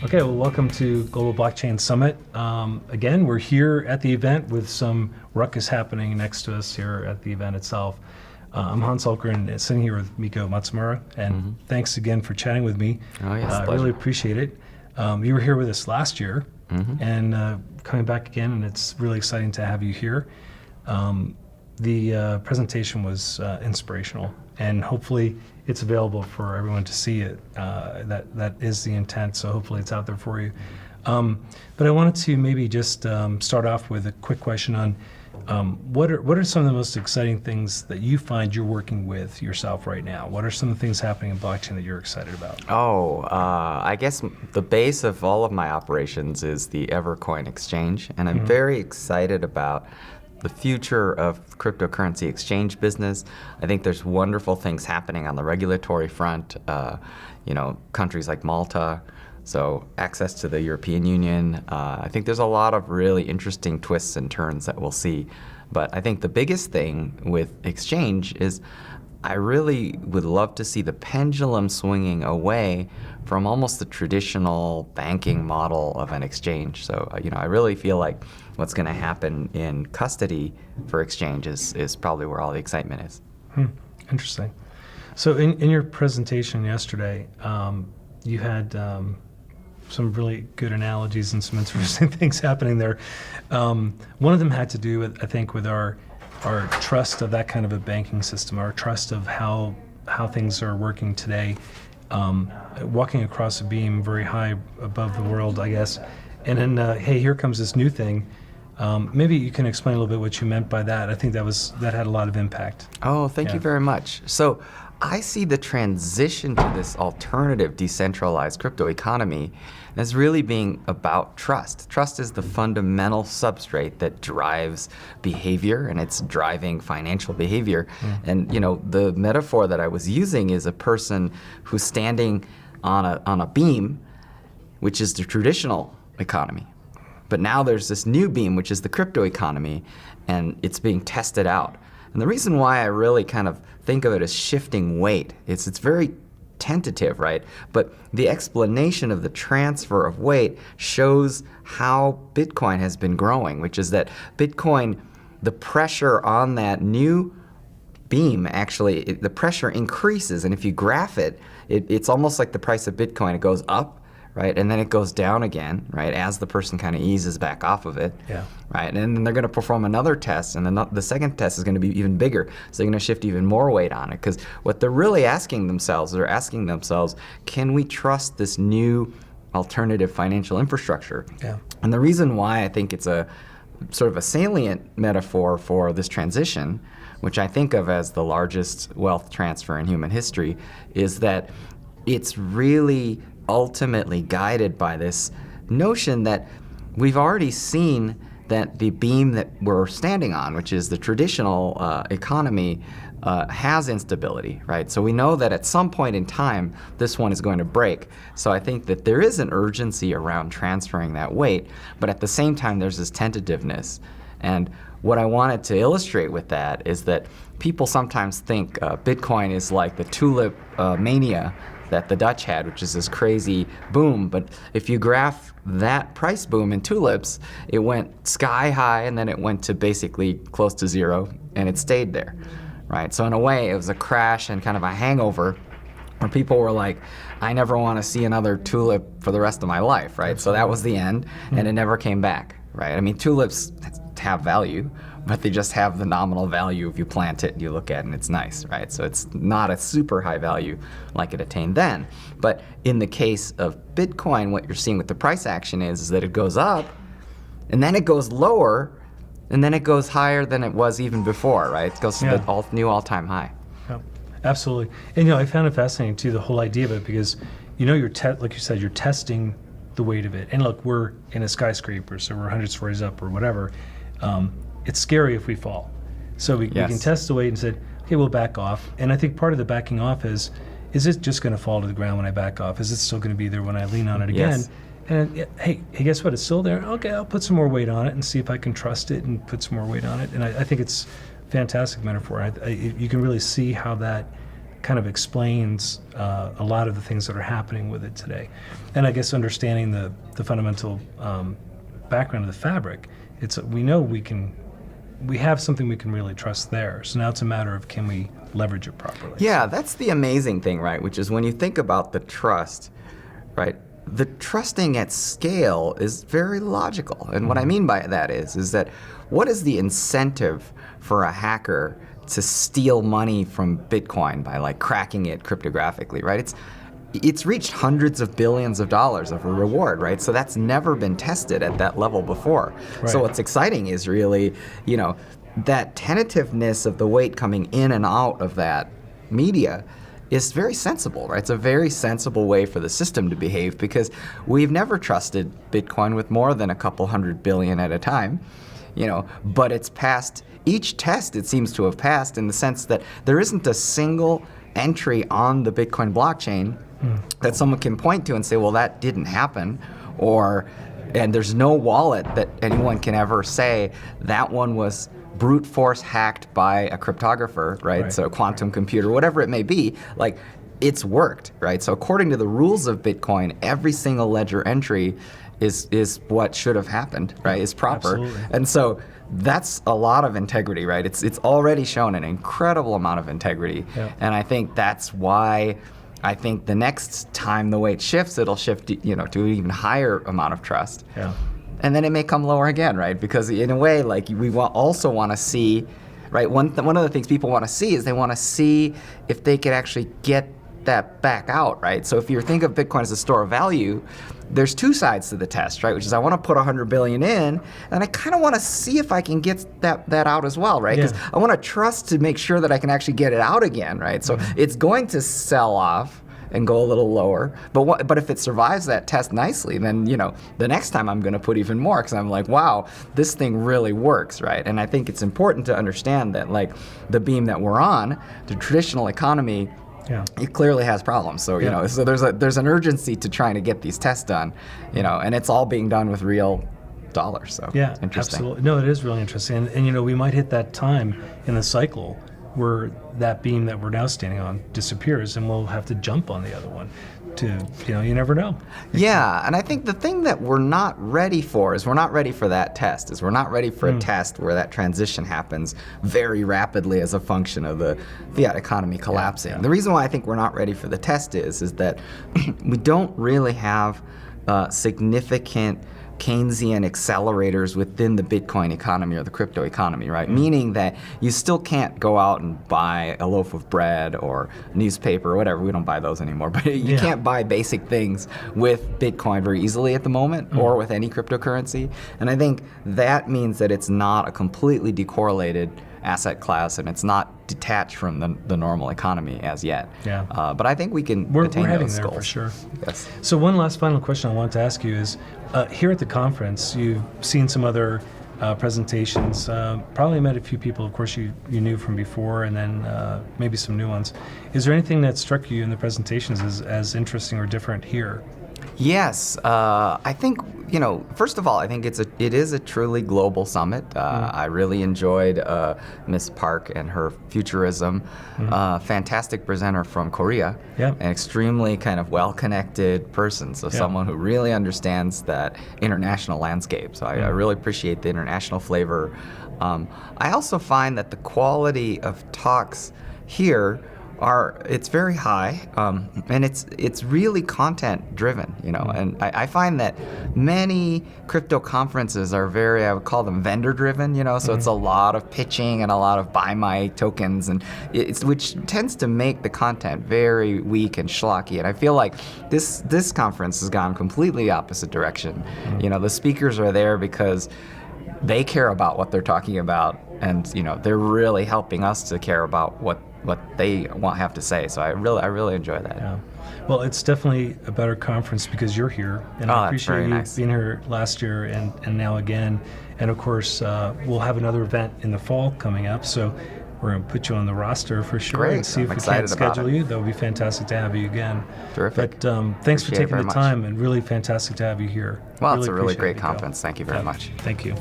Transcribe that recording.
Okay, well, welcome to Global Blockchain Summit. Again, we're here at the event with some ruckus happening next to us here at the event itself. I'm Hans Ulkern, sitting here with Miko Matsumura, and thanks again for chatting with me. Oh, yes, I really appreciate it. You were here with us last year, and coming back again, and it's really exciting to have you here. The presentation was inspirational, and hopefully it's available for everyone to see it. That is the intent, so hopefully it's out there for you. But I wanted to maybe just start off with a quick question on what are some of the most exciting things that you find you're working with yourself right now? What are some of the things happening in blockchain that you're excited about? I guess the base of all of my operations is the Evercoin exchange, and I'm very excited about the future of cryptocurrency exchange business. I think there's wonderful things happening on the regulatory front. Countries like Malta, so access to the European Union. I think there's a lot of really interesting twists and turns that we'll see. But I think the biggest thing with exchange is I really would love to see the pendulum swinging away from almost the traditional banking model of an exchange. So, I really feel like what's going to happen in custody for exchange is probably where all the excitement is. Interesting. So in your presentation yesterday, you had some really good analogies and some interesting things happening there. One of them had to do with, I think, with our trust of that kind of a banking system, our trust of how things are working today, walking across a beam very high above the world, I guess. And then, hey, here comes this new thing. Maybe you can explain a little bit what you meant by that. I think that had a lot of impact. Oh, thank you very much. So I see the transition to this alternative decentralized crypto economy as really being about trust. Trust is the fundamental substrate that drives behavior, and it's driving financial behavior. And the metaphor that I was using is a person who's standing on a beam, which is the traditional economy. But now there's this new beam, which is the crypto economy, and it's being tested out. And the reason why I really kind of think of it as shifting weight, it's very tentative, right? But the explanation of the transfer of weight shows how Bitcoin has been growing, which is that Bitcoin, the pressure on that new beam, actually, the pressure increases. And if you graph it, it's almost like the price of Bitcoin. It goes up, right? And then it goes down again, right? As the person kind of eases back off of it, right? And then they're going to perform another test, and then the second test is going to be even bigger. So they're going to shift even more weight on it, because what they're really asking themselves, can we trust this new alternative financial infrastructure? And the reason why I think it's a sort of a salient metaphor for this transition, which I think of as the largest wealth transfer in human history, is that it's really ultimately guided by this notion that we've already seen that the beam that we're standing on, which is the traditional economy, has instability, right? So we know that at some point in time, this one is going to break. So I think that there is an urgency around transferring that weight, but at the same time, there's this tentativeness. And what I wanted to illustrate with that is that people sometimes think Bitcoin is like the tulip mania that the Dutch had, which is this crazy boom. But if you graph that price boom in tulips, it went sky high, and then it went to basically close to zero, and it stayed there, right? So in a way, it was a crash and kind of a hangover where people were like, I never want to see another tulip for the rest of my life, right? So that was the end, and it never came back, right? I mean, tulips have value, but they just have the nominal value if you plant it and you look at it and it's nice, right? So it's not a super high value like it attained then. But in the case of Bitcoin, what you're seeing with the price action is that it goes up, and then it goes lower, and then it goes higher than it was even before, right? It goes to the new all-time high. Yeah, absolutely. And I found it fascinating too, the whole idea of it, because you're like you said, you're testing the weight of it. And look, we're in a skyscraper, so we're 100 stories up or whatever. It's scary if we fall. So we can test the weight and say, okay, we'll back off. And I think part of the backing off is it just going to fall to the ground when I back off? Is it still going to be there when I lean on it again? And hey, guess what? It's still there. Okay, I'll put some more weight on it and see if I can trust it and put some more weight on it. And I think it's a fantastic metaphor. You can really see how that kind of explains a lot of the things that are happening with it today. And I guess understanding the fundamental background of the fabric, we know we have something we can really trust there. So now it's a matter of, can we leverage it properly? Yeah, that's the amazing thing, right? Which is when you think about the trust, right? The trusting at scale is very logical. And what I mean by that is that what is the incentive for a hacker to steal money from Bitcoin by like cracking it cryptographically, right? It's reached hundreds of billions of dollars of a reward, right? So that's never been tested at that level before. Right. So what's exciting is really, that tentativeness of the weight coming in and out of that media is very sensible, right? It's a very sensible way for the system to behave, because we've never trusted Bitcoin with more than a couple $100 billion at a time, but it's passed each test. It seems to have passed in the sense that there isn't a single entry on the Bitcoin blockchain that someone can point to and say, well, that didn't happen, and there's no wallet that anyone can ever say that one was brute force hacked by a cryptographer, right? So a quantum computer, whatever it may be, like, it's worked, right? So according to the rules of Bitcoin, every single ledger entry is what should have happened, right? Is proper. Absolutely. And so that's a lot of integrity, right? It's already shown an incredible amount of integrity. Yeah. And I think that's why I think the next time the weight shifts, it'll shift, to an even higher amount of trust. Yeah. And then it may come lower again, right? Because in a way, like, we also want to see, right? One of the things people want to see is they want to see if they could actually get that back out, right? So if you think of Bitcoin as a store of value, there's two sides to the test, right? Which is, I want to put 100 billion in, and I kind of want to see if I can get that out as well, right? Because I want to trust to make sure that I can actually get it out again, right? So it's going to sell off and go a little lower, but if it survives that test nicely, then the next time I'm going to put even more, because I'm like, wow, this thing really works, right? And I think it's important to understand that, like, the beam that we're on, the traditional economy, it clearly has problems. So so there's an urgency to trying to get these tests done, and it's all being done with real dollars. So interesting. Absolutely. No, it is really interesting, and we might hit that time in the cycle where that beam that we're now standing on disappears, and we'll have to jump on the other one. You never know. Yeah, and I think the thing that we're not ready for is we're not ready for that test. We're not ready for a test where that transition happens very rapidly as a function of the fiat economy collapsing. The reason why I think we're not ready for the test is that we don't really have significant Keynesian accelerators within the Bitcoin economy or the crypto economy, right? Meaning that you still can't go out and buy a loaf of bread or a newspaper or whatever. We don't buy those anymore, but you can't buy basic things with Bitcoin very easily at the moment or with any cryptocurrency. And I think that means that it's not a completely decorrelated asset class, and it's not detached from the normal economy as yet. But I think we can attain we're heading those there goals. for sure. Yes. So one last final question I wanted to ask you is, here at the conference, you've seen some other presentations, probably met a few people, of course, you knew from before, and then maybe some new ones. Is there anything that struck you in the presentations as interesting or different here? Yes, I think, first of all, I think it is a truly global summit. I really enjoyed Miss Park and her futurism. Fantastic presenter from Korea. An extremely kind of well-connected person, so someone who really understands that international landscape. So I really appreciate the international flavor. I also find that the quality of talks here it's very high, and it's really content driven, and I find that many crypto conferences are I would call them vendor driven, so it's a lot of pitching and a lot of buy my tokens, and which tends to make the content very weak and schlocky, and I feel like this conference has gone completely opposite direction. The speakers are there because they care about what they're talking about, and they're really helping us to care about what they have to say. So I really enjoy that. Yeah. Well, it's definitely a better conference because you're here, and I appreciate you being here last year and now again. And of course, we'll have another event in the fall coming up, so we're going to put you on the roster for sure. Great. And see if we can schedule you. That would be fantastic to have you again. Terrific. But thanks for taking the time, and really fantastic to have you here. Well, it's a really great conference. Thank you very much. Thank you.